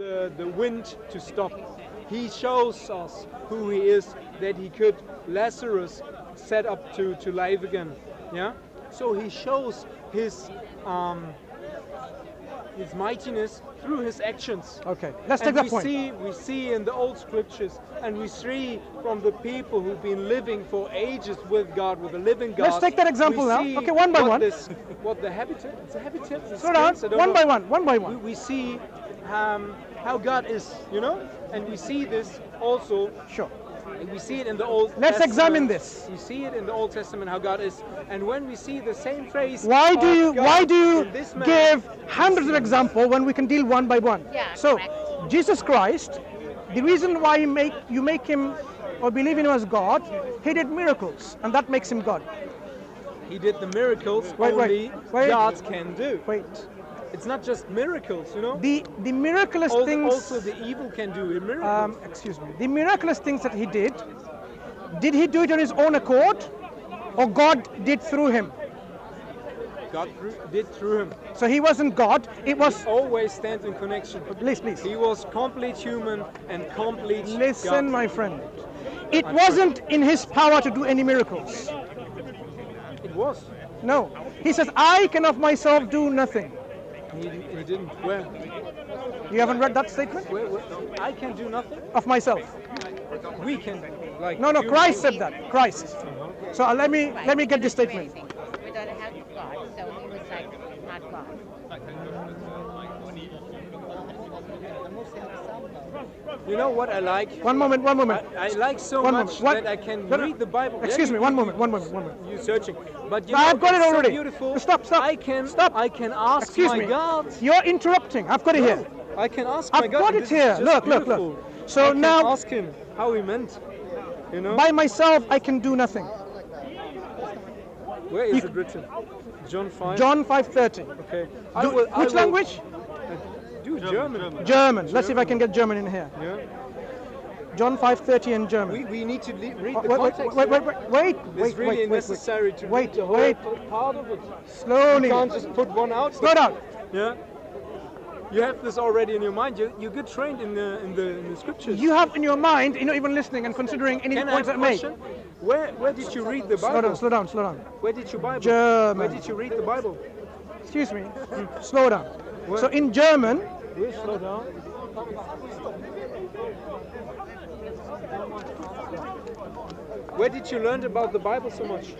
the wind to stop. He shows us who he is, that he could Lazarus set up to life again. Yeah. So he shows his mightiness through his actions. Okay, let's take that point. We see in the old scriptures, and we see from the people who've been living for ages with God, with the living God. Let's take that example now. Okay, one by one. What the habitat? It's a habitat. Slow down. One by one. We see how God is, and we see this also. Sure. We see it in the Old Let's Testament. examine this. We see it in the Old Testament how God is, and when we see the same phrase. Why do you give man, hundreds of examples when we can deal one by one? Yeah, so, correct. Jesus Christ, the reason why you make him or believe in him as God, he did miracles, and that makes him God. He did the miracles only God can do. Wait. It's not just miracles, The miraculous things. Also, the evil can do miracles. Excuse me. The miraculous things that he did he do it on his own accord, or God did through him? God did through him. So he wasn't God. It was. He always stands in connection. Please. He was complete human and complete Listen, God. my friend. It wasn't in his power to do any miracles. It was. No. He says, I can of myself do nothing. He didn't. Where? You haven't read that statement? Where? I can do nothing? Of myself. We can. No, Christ said that. Christ. So let me get this statement. We don't have God, so he was like not God. You know what I like? One moment. I like so much that I can read the Bible. Excuse me, one moment. You're searching. But I've got it already. So beautiful. Stop. I can ask Excuse my me. God. You're interrupting. I've got it here. I can ask my I've God. got it here. Look. So I can now, ask him how he meant. by myself, I can do nothing. Where is it written? John 5. John 5:30. Okay. Which language? Do German. German. Let's see if I can get German in here. Yeah. John 5:30 in German. We need to read the context. Wait. It's really necessary to read the whole part of it. Slowly. You can't just put one out. Slow down. Yeah. You have this already in your mind. You get trained in the scriptures. You have in your mind, you're not even listening and considering any points that made. Where did you read the Bible? Slow down. Where did you Bible? German. Where did you read the Bible? Excuse me. Slow down. Where? So in German. Slow down. Where did you learn about the Bible so much?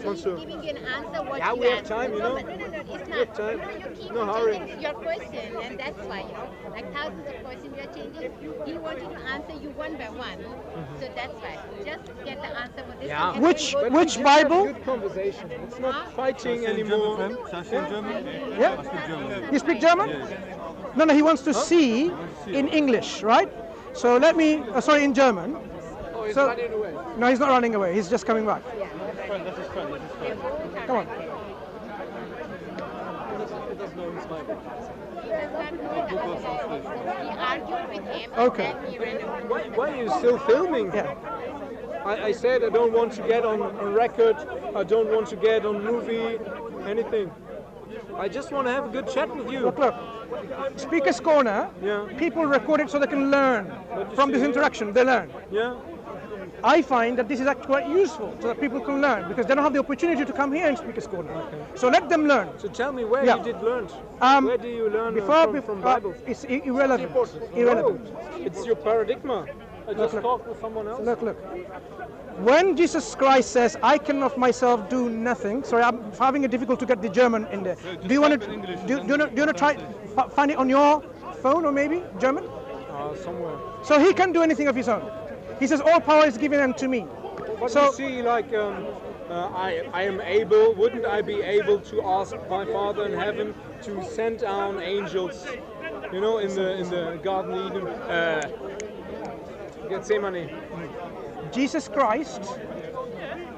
Mansur? Giving you an answer what Yeah, you we have asked. time, No, it's not. We have time. You keep No hurry. changing your question, and that's why, like thousands of questions you're changing. He wanted to answer you one by one. So that's why. Just get the answer for this one. and Which then go to But we which just Bible? have good conversation. It's not fighting anymore. Yeah. You speak German? No, he wants to see in English, right? So let me. In German. Oh, he's So- running away. No, he's not running away. He's just coming back. Come on. He doesn't know his Bible. He argued with him, Okay. and then he ran away. Why are you still filming? Yeah. I said I don't want to get on record. I don't want to get on movie, anything. I just want to have a good chat with you. Look. Speaker's Corner. Yeah. People record it so they can learn from this interaction. They learn. Yeah. I find that this is actually quite useful so that people can learn because they don't have the opportunity to come here and Speaker's Corner. Okay. So let them learn. So tell me where Yeah. you did learn. Where do you learn from Bible? It's irrelevant. Irrelevant. No, it's your paradigm. I just talked with someone else. Look. When Jesus Christ says, I can of myself do nothing. Sorry, I'm having a difficult to get the German in there. Do you want to try find it on your phone or maybe German? Somewhere. So he can do anything of his own. He says, all power is given unto me. But So- you see, like, I am able, wouldn't I be able to ask my Father in heaven to send down angels, in the Garden of Eden, Gethsemane? Jesus Christ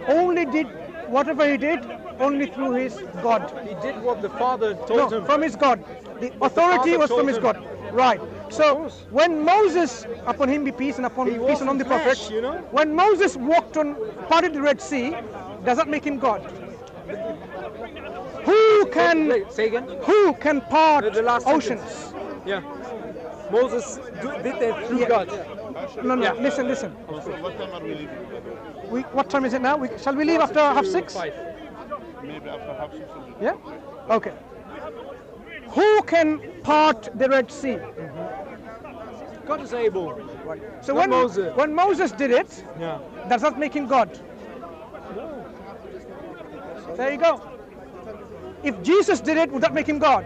only did whatever he did only through his God. He did what the Father told him. From his God. The authority Father was from told his him. God. Right. So course. when Moses, upon him be peace and upon He peace and on the wasn't prophets, flesh, when Moses parted the Red Sea, does that make him God? Who can Say again? part The last oceans? sentence. Yeah. Moses did that through Yeah. God. No, Yeah. listen. So what time are we leaving? What time is it now? Shall we leave after half 6? 5. Maybe after half 6 or Yeah? Okay. Who can part the Red Sea? God is able. So Not Moses. when Moses did it, Yeah. does that make him God? There you go. If Jesus did it, would that make him God?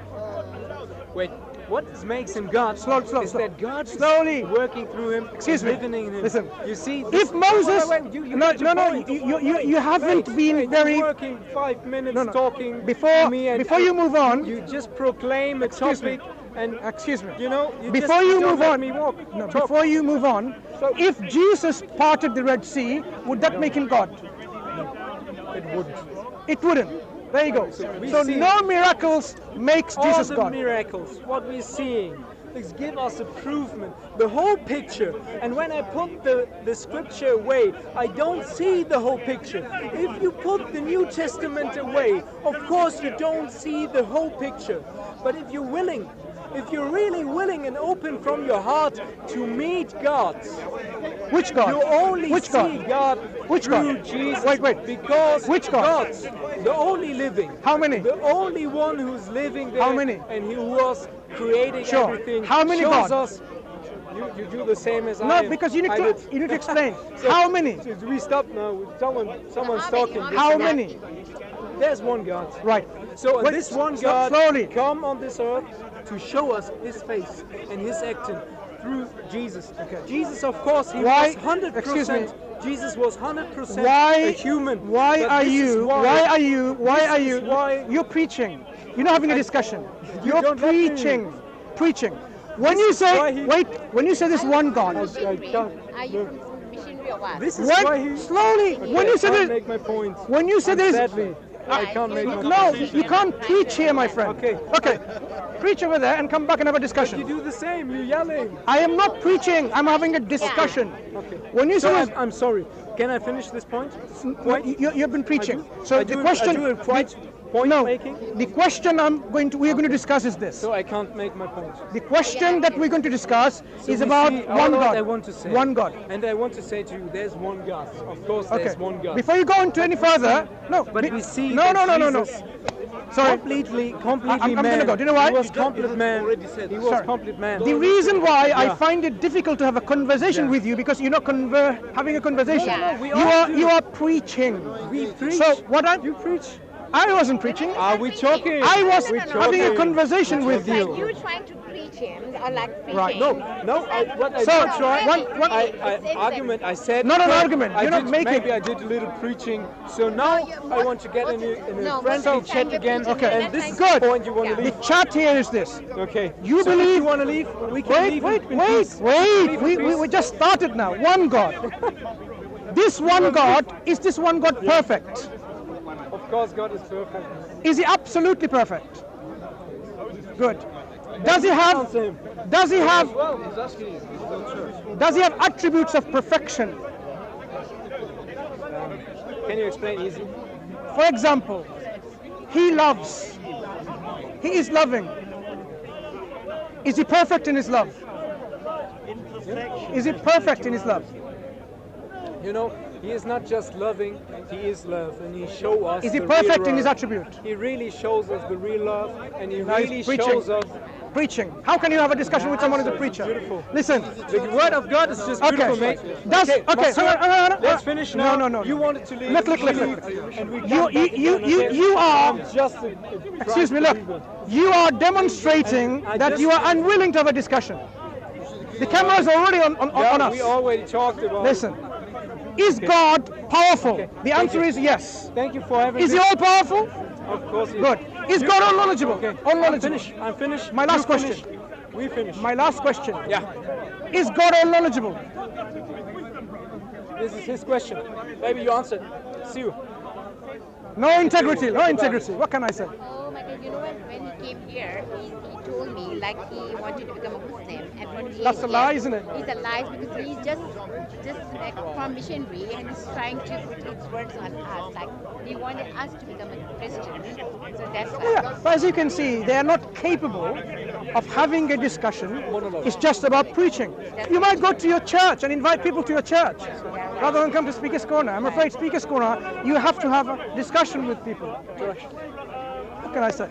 Wait, what makes him God Slow. is that God Slowly. is working through him, Excuse me. living in him. Listen. You see, If Moses, wait, you no, get your point. you haven't been Wait, very. you're working 5 minutes No. talking Before to me and you move on, you just proclaim a Excuse me. topic and excuse me. you know you Before just you don't move let on, me walk. no, talk. before you move on, So- if Jesus parted the Red Sea, would that make him God? It wouldn't. It wouldn't. There you go. we So see- no miracles makes All Jesus the God. miracles, what we're seeing, is give us a proofment, the whole picture. And when I put the scripture away, I don't see the whole picture. If you put the New Testament away, of course you don't see the whole picture. But if you're willing, if you're really willing and open from your heart to meet God, Which God? you only Which see God? God Which through God? Jesus. Wait. Because Which God? the only living. How many? The only one who's living there. How many? And who was creating Sure. everything. How many shows gods? us. You do the same as I No, am. because you need I to did. explain. So- How many? So do we stop now? Someone's How many? talking. How many? There's one God. Right. So and Wait, this one slow- God slowly. come on this earth to show us His face and His acting through Jesus. Okay. Jesus, of course, he Why- was 100%. excuse me. Jesus was 100% Why a human. Why But are this is you? why- Why are you? Why this are is you? why- You're preaching. You're not having a discussion. You're don't let me. preaching. When This you is say why he- when you say this one God, Are you I missionary? can't- Are you from missionary or what? This is why wait, he. slowly. When you say I can't this, make my point. when you say this, Sadly, I can't make my no, point. you can't preach here, my friend. Okay. Okay. Preach over there and come back and have a You discussion. do the same. You're yelling. I am not preaching. I'm having a discussion. Okay. When you So say this, I'm sorry. Can I finish this point? you've been preaching. I So do the question, I do it quite point no, making. the question we're going to discuss is this. So I can't make my point. The question that we're going to discuss So is we about see one all God. I want to say. One God. And I want to say to you, there's one God. Of course, Okay. there's one God. Before you go into any further, no. But we see no, that no. Jesus Sorry. completely I'm man. gonna go. Do you know why? He was complete man. He was Sorry. complete man. The reason why I Yeah. find it difficult to have a conversation Yeah. with you because you're not having a conversation. No, we You all are do. you are preaching. We preach. So what You preach. I wasn't preaching. Are we talking? I was We having a talking. conversation with Like you. you trying to preach him or like preaching? Right. No. What I So, did try. one- It's argument. I said. Not an okay, argument. I You're not did- making- Maybe I did a little preaching. So now I want to get in a friendly chat again. Okay. And this is Good. the point you want to The leave. chat here is this. Okay. You So if believe- you want to leave? We can leave. in peace. Leave in We peace. just started now. One God. This one God, is this one God perfect? Of course, God is perfect. Is he absolutely perfect? Good. Does he have Answer him. does he have Well, he's asking you. does he have attributes of perfection? Can you explain easy? For example, he loves. He is loving. Is he perfect in his love? Is he perfect in his love? You know, he is not just loving, he is love, and he shows us. Is he the perfect real in his love. attribute? He really shows us the real love, and he Now he's really preaching. shows us. Preaching. How can you have a discussion with someone who's a preacher? Beautiful. Listen. The word of God is just beautiful, Okay. mate. Okay. Mansur, hang on. let's finish now. No. You wanted to leave. Look. We leave, and we You come back again, okay? you are. I'm just a Excuse me. Look. You are demonstrating I that just- you are unwilling to have a discussion. The camera is already on Yeah, us. we already talked about. Listen. Is God powerful? Okay. The answer is yes. Thank you for having. Is he this. all powerful? Of course. He is. Good. Is God all knowledgeable? Okay. All I'm knowledgeable. finished. I'm finished. My last You question. finish. We finish. My last question. Yeah. Is God all knowledgeable? This is his question. Maybe you answered. See you. No integrity. No integrity. What can I say? Oh my God! You know what? When he came here, he told me like he wanted to become a Muslim, and when he That's a came lie, here, isn't it? It's a lie because he's just like from missionary and he's trying to put his words on us. Like he wanted us to become a Christian, so that's why. Yeah, but as you can see, they are not capable of having a discussion is just about preaching. You might go to your church and invite people to your church rather than come to Speaker's Corner. I'm afraid Speaker's Corner, you have to have a discussion with people. What can I say?